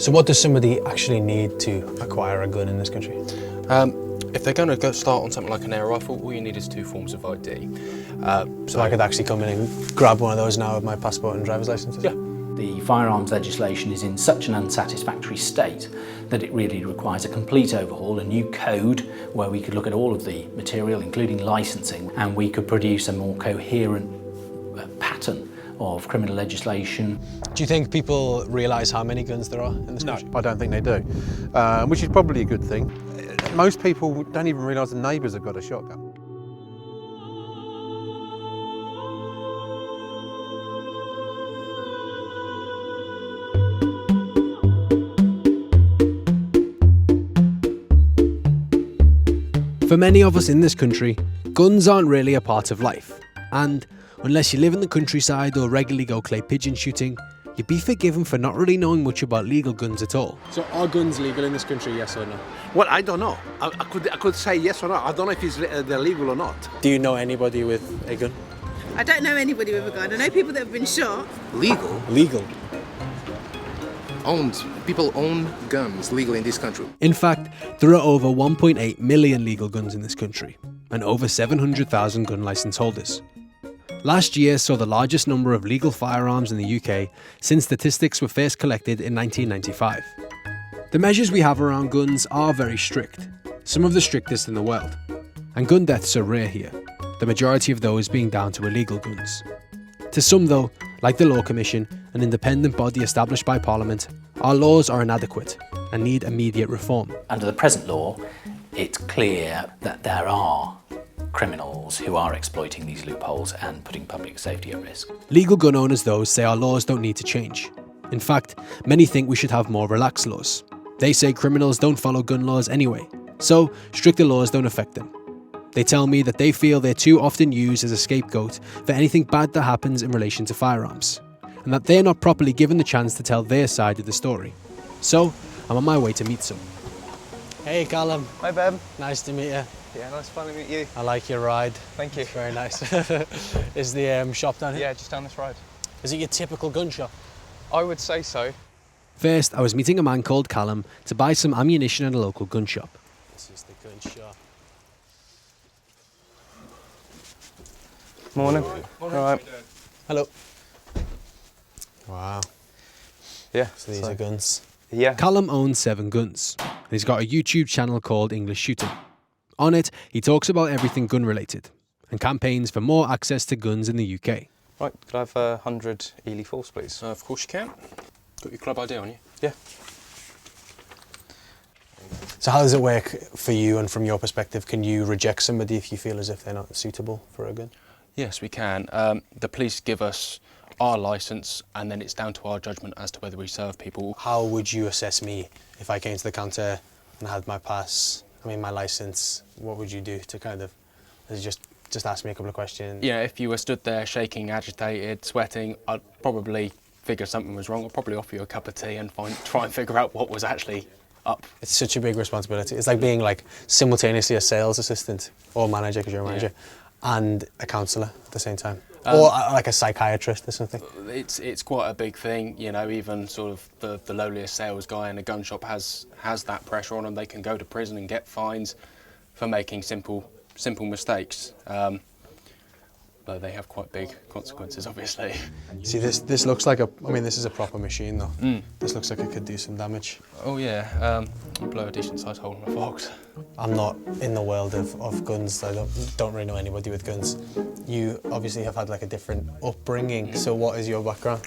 So what does somebody actually need to acquire a gun in this country? If they're going to start on something like an air rifle, all you need is 2 forms of ID. So I could actually come in and grab one of those now with my passport and driver's license? Yeah. The firearms legislation is in such an unsatisfactory state that it really requires a complete overhaul, a new code where we could look at all of the material, including licensing, and we could produce a more coherent pattern of criminal legislation. Do you think people realise how many guns there are in this country? I don't think they do, which is probably a good thing. Most people don't even realise the neighbours have got a shotgun. For many of us in this country, guns aren't really a part of life. And unless you live in the countryside or regularly go clay pigeon shooting, you'd be forgiven for not really knowing much about legal guns at all. So are guns legal in this country, yes or no? Well, I don't know. I could say yes or no. I don't know if they're legal or not. Do you know anybody with a gun? I don't know anybody with a gun. I know people that have been shot. Legal? Legal. Owned. People own guns legally in this country. In fact, there are over 1.8 million legal guns in this country, and over 700,000 gun licence holders. Last year saw the largest number of legal firearms in the UK since statistics were first collected in 1995. The measures we have around guns are very strict, some of the strictest in the world. And gun deaths are rare here, the majority of those being down to illegal guns. To some though, like the Law Commission, an independent body established by Parliament, our laws are inadequate and need immediate reform. Under the present law, it's clear that there are criminals who are exploiting these loopholes and putting public safety at risk. Legal gun owners though say our laws don't need to change. In fact, many think we should have more relaxed laws. They say criminals don't follow gun laws anyway, so stricter laws don't affect them. They tell me that they feel they're too often used as a scapegoat for anything bad that happens in relation to firearms, and that they're not properly given the chance to tell their side of the story. So, I'm on my way to meet some. Hey Callum. Hi Ben. Nice to meet you. Yeah, nice to finally meet you. I like your ride. Thank you. It's very nice. Is the shop down here? Yeah, just down this road. Is it your typical gun shop? I would say so. First, I was meeting a man called Callum to buy some ammunition at a local gun shop. This is the gun shop. Morning. All right. Hello. Wow. Yeah. So these are guns. Yeah. Callum owns 7 guns. And he's got a YouTube channel called English Shooting. On it, he talks about everything gun related and campaigns for more access to guns in the UK. Right, could I have 100 Ely Force, please? Of course you can. Got your club ID on you? Yeah. So how does it work for you, and from your perspective, can you reject somebody if you feel as if they're not suitable for a gun? Yes, we can. The police give us our licence, and then it's down to our judgment as to whether we serve people. How would you assess me if I came to the counter and had my my licence? What would you do to kind of, just ask me a couple of questions? You know, if you were stood there shaking, agitated, sweating, I'd probably figure something was wrong. I'd probably offer you a cup of tea and try and figure out what was actually up. It's such a big responsibility. It's like being simultaneously a sales assistant or manager, because you're a manager, and a counsellor at the same time. Or like a psychiatrist or something. It's quite a big thing, you know. Even sort of the lowliest sales guy in a gun shop has that pressure on them. They can go to prison and get fines for making simple mistakes. Though they have quite big consequences, obviously. See, this looks like this is a proper machine though. This looks like it could do some damage. Oh yeah, I'll blow a decent sized hole in a fox. I'm not in the world of guns. I don't really know anybody with guns. You obviously have had a different upbringing. So what is your background?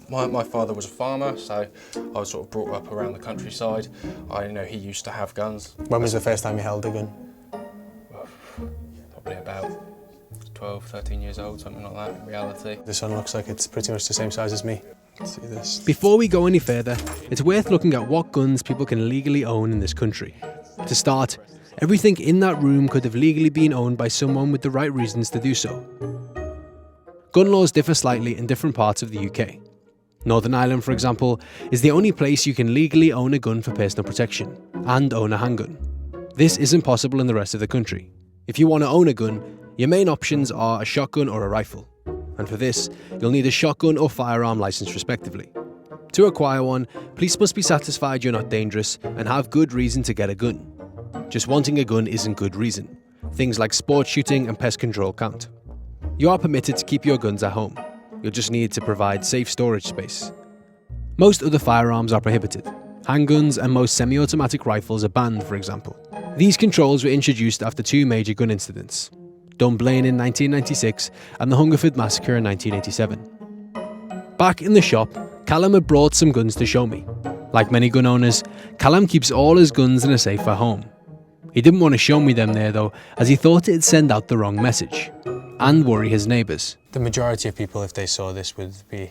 My father was a farmer, so I was sort of brought up around the countryside. I know he used to have guns. When was the first time you held a gun? Probably about 12, 13 years old, something like that in reality. This one looks like it's pretty much the same size as me. Let's see this. Before we go any further, it's worth looking at what guns people can legally own in this country. To start, everything in that room could have legally been owned by someone with the right reasons to do so. Gun laws differ slightly in different parts of the UK. Northern Ireland, for example, is the only place you can legally own a gun for personal protection and own a handgun. This isn't possible in the rest of the country. If you want to own a gun, your main options are a shotgun or a rifle, and for this, you'll need a shotgun or firearm licence respectively. To acquire one, police must be satisfied you're not dangerous and have good reason to get a gun. Just wanting a gun isn't good reason. Things like sport shooting and pest control count. You are permitted to keep your guns at home. You'll just need to provide safe storage space. Most other firearms are prohibited. Handguns and most semi-automatic rifles are banned, for example. These controls were introduced after two major gun incidents, Dunblane in 1996 and the Hungerford Massacre in 1987. Back in the shop, Callum had brought some guns to show me. Like many gun owners, Callum keeps all his guns in a safe at home. He didn't want to show me them there though, as he thought it'd send out the wrong message and worry his neighbours. The majority of people, if they saw this, would be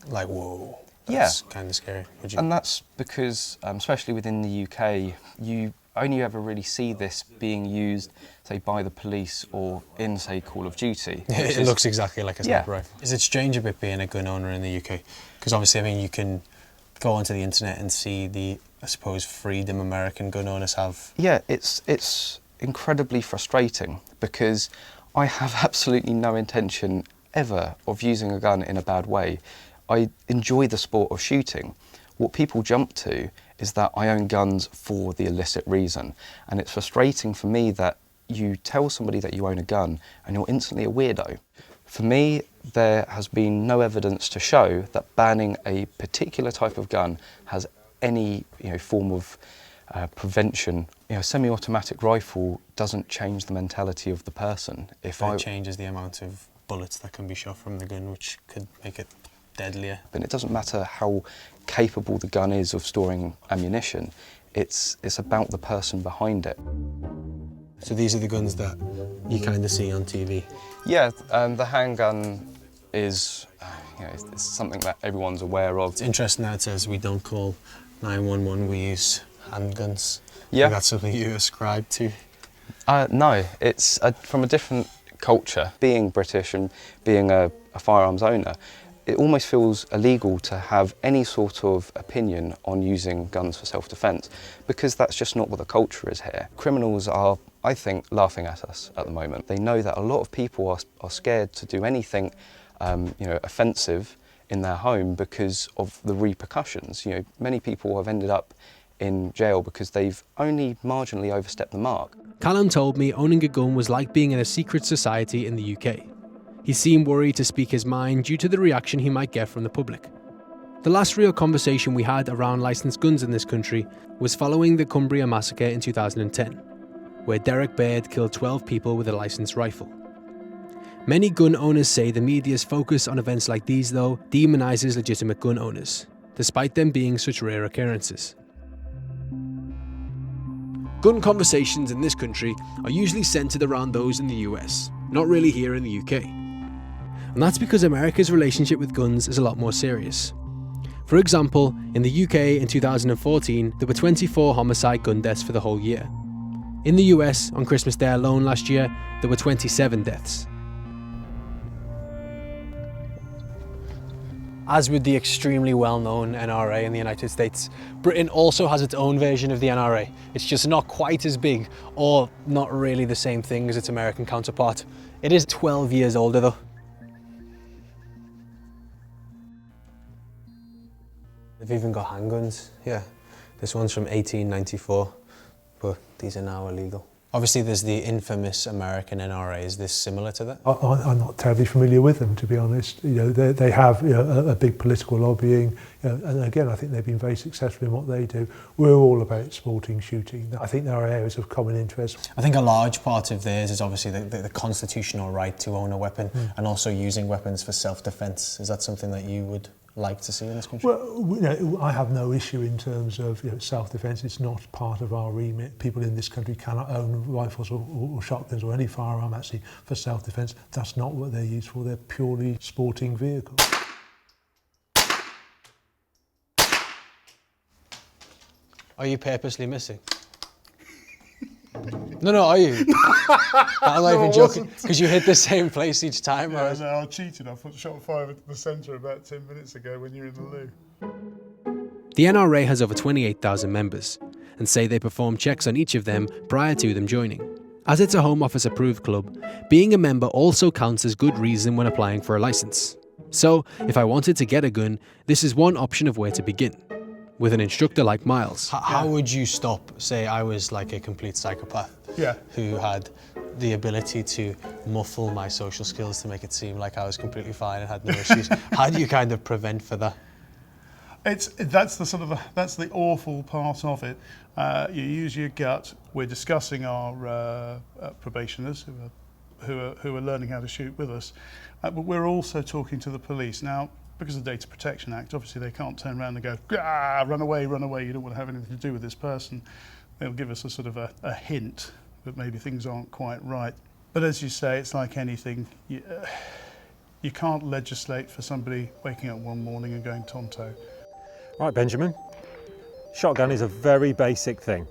like, whoa, that's kind of scary. Would you? And that's because, especially within the UK, you only ever really see this being used, say, by the police or in, say, Call of Duty. It looks exactly like a sniper rifle. Is it strange a bit being a gun owner in the UK? Because obviously, I mean, you can go onto the internet and see the, I suppose, freedom American gun owners have. Yeah, it's incredibly frustrating because I have absolutely no intention ever of using a gun in a bad way. I enjoy the sport of shooting. What people jump to is that I own guns for the illicit reason. And it's frustrating for me that you tell somebody that you own a gun and you're instantly a weirdo. For me, there has been no evidence to show that banning a particular type of gun has any form of prevention. A semi-automatic rifle doesn't change the mentality of the person. It changes the amount of bullets that can be shot from the gun, which could make it deadlier. But it doesn't matter how capable the gun is of storing ammunition. It's about the person behind it. So these are the guns that you kind of see on TV? Yeah, the handgun is it's something that everyone's aware of. It's interesting that it says we don't call 911, we use handguns. Yeah. Is that something you ascribe to? No, it's from a different culture. Being British and being a firearms owner, it almost feels illegal to have any sort of opinion on using guns for self-defence because that's just not what the culture is here. Criminals are, I think, laughing at us at the moment. They know that a lot of people are scared to do anything offensive in their home because of the repercussions. Many people have ended up in jail because they've only marginally overstepped the mark. Callum told me owning a gun was like being in a secret society in the UK. He seemed worried to speak his mind due to the reaction he might get from the public. The last real conversation we had around licensed guns in this country was following the Cumbria massacre in 2010, where Derek Baird killed 12 people with a licensed rifle. Many gun owners say the media's focus on events like these, though, demonises legitimate gun owners, despite them being such rare occurrences. Gun conversations in this country are usually centred around those in the US, not really here in the UK. And that's because America's relationship with guns is a lot more serious. For example, in the UK in 2014, there were 24 homicide gun deaths for the whole year. In the US, on Christmas Day alone last year, there were 27 deaths. As with the extremely well-known NRA in the United States, Britain also has its own version of the NRA. It's just not quite as big, or not really the same thing as its American counterpart. It is 12 years older though. They've even got handguns, yeah. This one's from 1894, but these are now illegal. Obviously there's the infamous American NRA. Is this similar to that? I'm not terribly familiar with them, to be honest. They have a big political lobbying, and again, I think they've been very successful in what they do. We're all about sporting shooting. I think there are areas of common interest. I think a large part of theirs is obviously the constitutional right to own a weapon and also using weapons for self-defence. Is that something that you would like to see in this country? Well, I have no issue in terms of self-defence. It's not part of our remit. People in this country cannot own rifles or shotguns or any firearm actually for self-defence. That's not what they're used for. They're purely sporting vehicles. Are you purposely missing? No, are you? I'm not even joking, because you hit the same place each time. Yeah, no, I cheated. I shot fire into the centre about 10 minutes ago when you were in the loo. The NRA has over 28,000 members, and say they perform checks on each of them prior to them joining. As it's a Home Office approved club, being a member also counts as good reason when applying for a licence. So, if I wanted to get a gun, this is one option of where to begin, with an instructor like Miles. How would you stop, say I was like a complete psychopath who had the ability to muffle my social skills to make it seem like I was completely fine and had no issues? How do you kind of prevent for that? That's the awful part of it. You use your gut. We're discussing our probationers who are learning how to shoot with us, but we're also talking to the police now. Because of the Data Protection Act, obviously they can't turn around and go, run away, you don't want to have anything to do with this person. They'll give us a sort of a hint that maybe things aren't quite right. But as you say, it's like anything. You can't legislate for somebody waking up one morning and going tonto. Right, Benjamin. Shotgun is a very basic thing.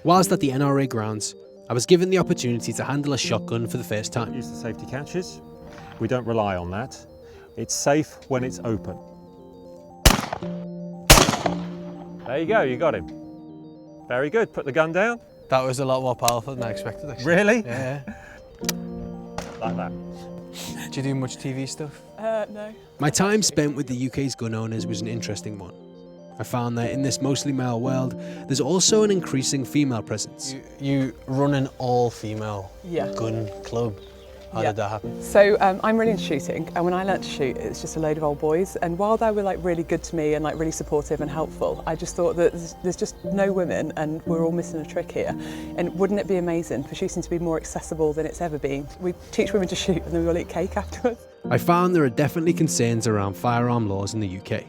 Whilst at the NRA grounds, I was given the opportunity to handle a shotgun for the first time. Use the safety catches. We don't rely on that. It's safe when it's open. There you go, you got him. Very good, put the gun down. That was a lot more powerful than I expected, actually. Really? Yeah. Like that. Do you do much TV stuff? No. My time spent with the UK's gun owners was an interesting one. I found that in this mostly male world, there's also an increasing female presence. You run an all-female Yeah. gun club. How did that happen? So I'm really into shooting, and when I learnt to shoot, it's just a load of old boys. And while they were like really good to me and like really supportive and helpful, I just thought that there's just no women, and we're all missing a trick here. And wouldn't it be amazing for shooting to be more accessible than it's ever been? We teach women to shoot, and then we all eat cake afterwards. I found there are definitely concerns around firearm laws in the UK.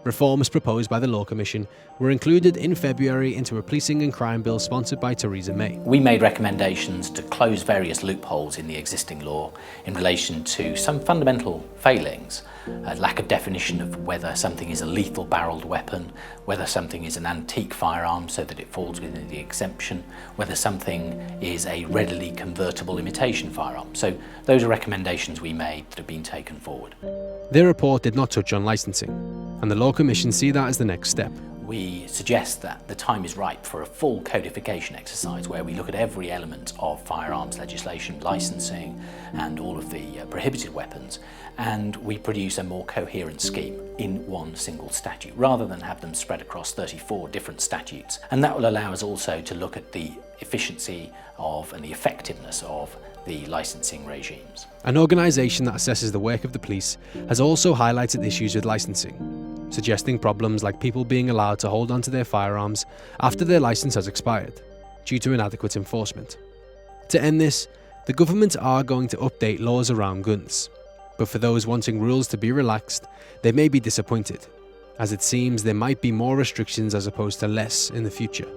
Reforms proposed by the Law Commission were included in February into a policing and crime bill sponsored by Theresa May. We made recommendations to close various loopholes in the existing law in relation to some fundamental failings. A lack of definition of whether something is a lethal barreled weapon, whether something is an antique firearm so that it falls within the exemption, whether something is a readily convertible imitation firearm. So those are recommendations we made that have been taken forward. Their report did not touch on licensing, and the Law Commission see that as the next step. We suggest that the time is ripe for a full codification exercise where we look at every element of firearms legislation, licensing and all of the prohibited weapons, and we produce a more coherent scheme in one single statute rather than have them spread across 34 different statutes. And that will allow us also to look at the efficiency of and the effectiveness of the licensing regimes. An organisation that assesses the work of the police has also highlighted issues with licensing, suggesting problems like people being allowed to hold onto their firearms after their licence has expired, due to inadequate enforcement. To end this, the government are going to update laws around guns, but for those wanting rules to be relaxed, they may be disappointed, as it seems there might be more restrictions as opposed to less in the future.